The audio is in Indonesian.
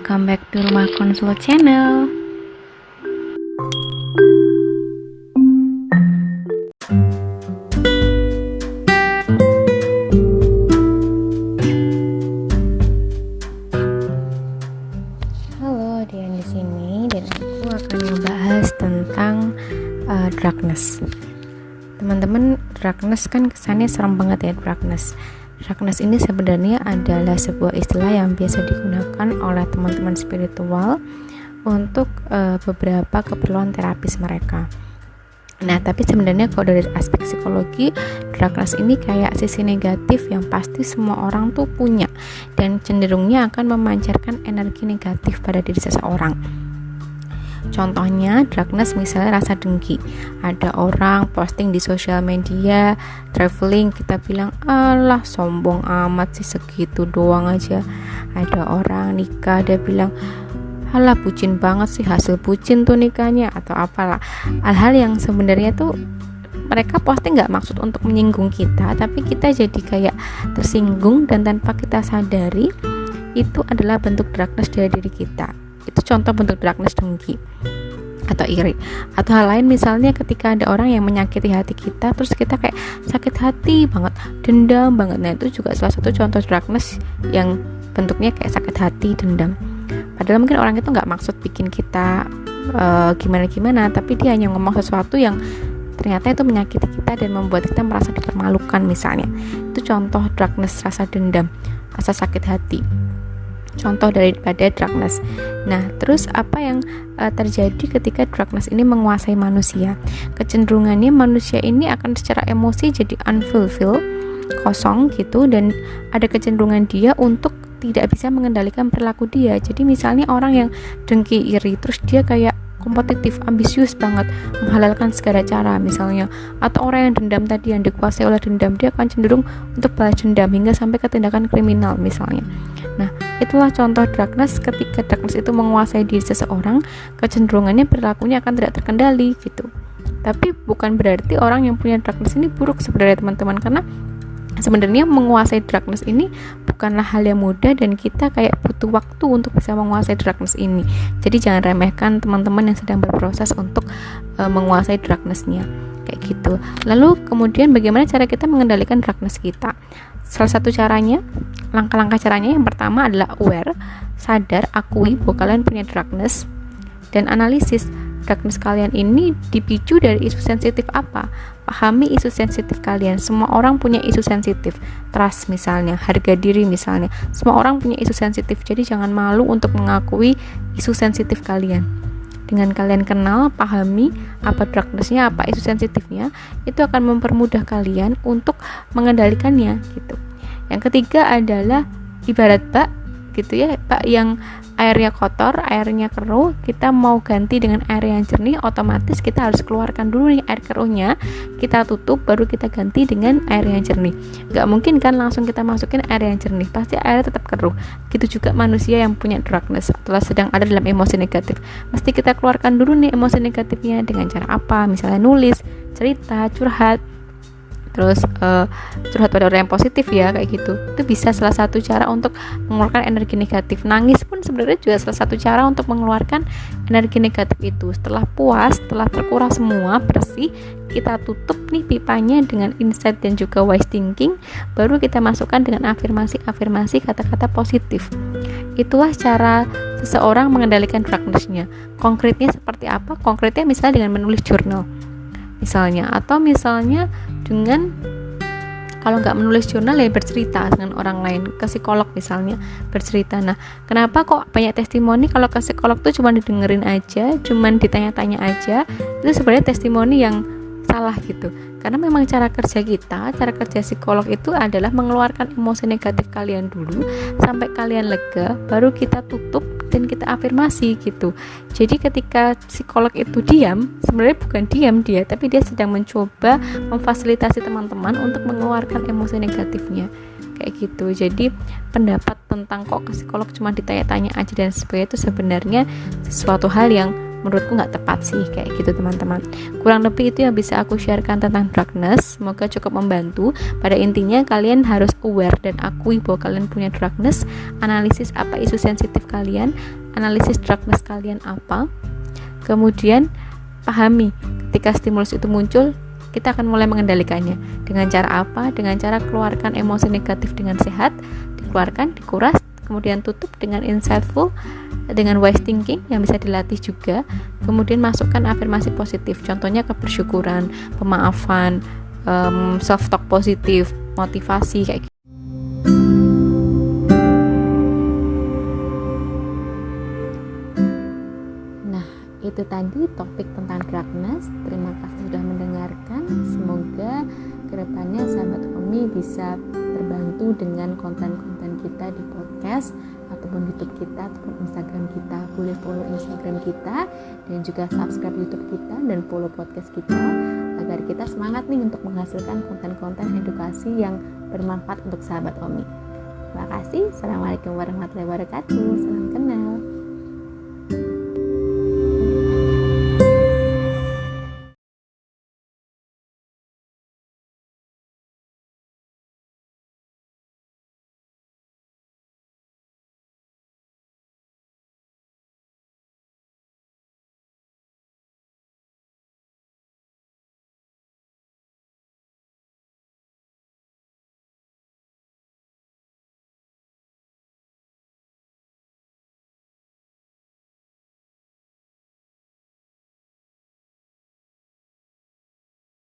welcome back to Rumah Konsul Channel. Halo, Dian di sini dan aku akan membahas tentang darkness. Teman-teman, darkness kan kesannya serem banget ya, darkness. Darkness ini sebenarnya adalah sebuah istilah yang biasa digunakan oleh teman-teman spiritual untuk beberapa keperluan terapis mereka. Nah, tapi sebenarnya kalau dari aspek psikologi, darkness ini kayak sisi negatif yang pasti semua orang tuh punya dan cenderungnya akan memancarkan energi negatif pada diri seseorang. Contohnya darkness misalnya rasa dengki. Ada orang posting di sosial media traveling, kita bilang alah sombong amat sih, segitu doang aja. Ada orang nikah, dia bilang alah bucin banget sih, hasil bucin tuh nikahnya, atau apalah. Hal-hal yang sebenarnya tuh mereka posting gak maksud untuk menyinggung kita, tapi kita jadi kayak tersinggung dan tanpa kita sadari itu adalah bentuk darkness dari diri kita. Itu contoh bentuk darkness dengki atau iri. Atau hal lain misalnya ketika ada orang yang menyakiti hati kita, terus kita kayak sakit hati banget, dendam banget. Nah, itu juga salah satu contoh darkness yang bentuknya kayak sakit hati, dendam. Padahal mungkin orang itu gak maksud bikin kita gimana-gimana, tapi dia hanya ngomong sesuatu yang ternyata itu menyakiti kita dan membuat kita merasa dipermalukan misalnya. Itu contoh darkness, rasa dendam, rasa sakit hati, contoh daripada darkness. Nah, terus apa yang terjadi ketika darkness ini menguasai manusia? Kecenderungannya manusia ini akan secara emosi jadi unfulfilled, kosong gitu, dan ada kecenderungan dia untuk tidak bisa mengendalikan perilaku dia. Jadi misalnya orang yang dengki, iri, terus dia kayak kompetitif, ambisius banget, menghalalkan segala cara misalnya. Atau orang yang dendam tadi, yang dikuasai oleh dendam, dia akan cenderung untuk balas dendam hingga sampai ke tindakan kriminal misalnya. Nah, itulah contoh darkness. Ketika darkness itu menguasai diri seseorang, kecenderungannya perilakunya akan tidak terkendali gitu. Tapi bukan berarti orang yang punya darkness ini buruk sebenarnya teman-teman, karena sebenarnya menguasai darkness ini bukanlah hal yang mudah dan kita kayak butuh waktu untuk bisa menguasai darkness ini. Jadi jangan remehkan teman-teman yang sedang berproses untuk menguasai darkness-nya kayak gitu. Lalu kemudian bagaimana cara kita mengendalikan darkness kita? Salah satu caranya, langkah-langkah caranya yang pertama adalah aware, sadar, akui bahwa kalian punya darkness, dan analisis darkness kalian ini dipicu dari isu sensitif apa. Pahami isu sensitif kalian. Semua orang punya isu sensitif, trust misalnya, harga diri misalnya, semua orang punya isu sensitif. Jadi jangan malu untuk mengakui isu sensitif kalian. Dengan kalian kenal, pahami apa darkness-nya, apa isu sensitifnya, itu akan mempermudah kalian untuk mengendalikannya gitu. Yang ketiga adalah ibarat bak gitu ya, bak yang airnya kotor, airnya keruh, kita mau ganti dengan air yang jernih, otomatis kita harus keluarkan dulu nih air keruhnya, kita tutup, baru kita ganti dengan air yang jernih. Gak mungkin kan langsung kita masukin air yang jernih, pasti airnya tetap keruh. Gitu juga manusia yang punya darkness atau sedang ada dalam emosi negatif, mesti kita keluarkan dulu nih emosi negatifnya. Dengan cara apa? Misalnya nulis, cerita, curhat, terus curhat pada orang yang positif ya, kayak gitu. Itu bisa salah satu cara untuk mengeluarkan energi negatif. Nangis pun sebenarnya juga salah satu cara untuk mengeluarkan energi negatif itu. Setelah puas, setelah terkuras semua, bersih, kita tutup nih pipanya dengan insight dan juga wise thinking, baru kita masukkan dengan afirmasi kata-kata positif. Itulah cara seseorang mengendalikan darkness-nya. Konkretnya seperti apa? Konkretnya misalnya dengan menulis jurnal misalnya, atau misalnya dengan, kalau nggak menulis jurnal ya bercerita dengan orang lain, ke psikolog misalnya, bercerita. Nah, kenapa kok banyak testimoni kalau ke psikolog tuh cuma didengerin aja, cuma ditanya-tanya aja? Itu sebenarnya testimoni yang salah gitu. Karena memang cara kerja psikolog itu adalah mengeluarkan emosi negatif kalian dulu sampai kalian lega, baru kita tutup dan kita afirmasi gitu. Jadi ketika psikolog itu diam, sebenarnya bukan diam dia, tapi dia sedang mencoba memfasilitasi teman-teman untuk mengeluarkan emosi negatifnya kayak gitu. Jadi pendapat tentang kok ke psikolog cuma ditanya-tanya aja dan sebagainya itu sebenarnya sesuatu hal yang menurutku nggak tepat sih kayak gitu teman-teman. Kurang lebih itu yang bisa aku sharekan tentang darkness. Semoga cukup membantu. Pada intinya kalian harus aware dan akui bahwa kalian punya darkness, analisis apa isu sensitif kalian, analisis darkness kalian apa, kemudian pahami ketika stimulus itu muncul, kita akan mulai mengendalikannya. Dengan cara apa? Dengan cara keluarkan emosi negatif dengan sehat, dikeluarkan, dikuras, kemudian tutup dengan insightful, dengan wise thinking yang bisa dilatih juga. Kemudian masukkan afirmasi positif, contohnya kebersyukuran, pemaafan, self talk positif, motivasi kayak gitu. Nah, itu tadi topik tentang darkness. Terima kasih sudah mendengarkan. Semoga kedepannya sahabat Omi bisa terbantu dengan konten-konten kita di podcast ataupun YouTube kita ataupun Instagram kita. Boleh follow Instagram kita dan juga subscribe YouTube kita dan follow podcast kita agar kita semangat nih untuk menghasilkan konten-konten edukasi yang bermanfaat untuk sahabat Omi. Terima kasih. Assalamualaikum warahmatullahi wabarakatuh. Salam kenal.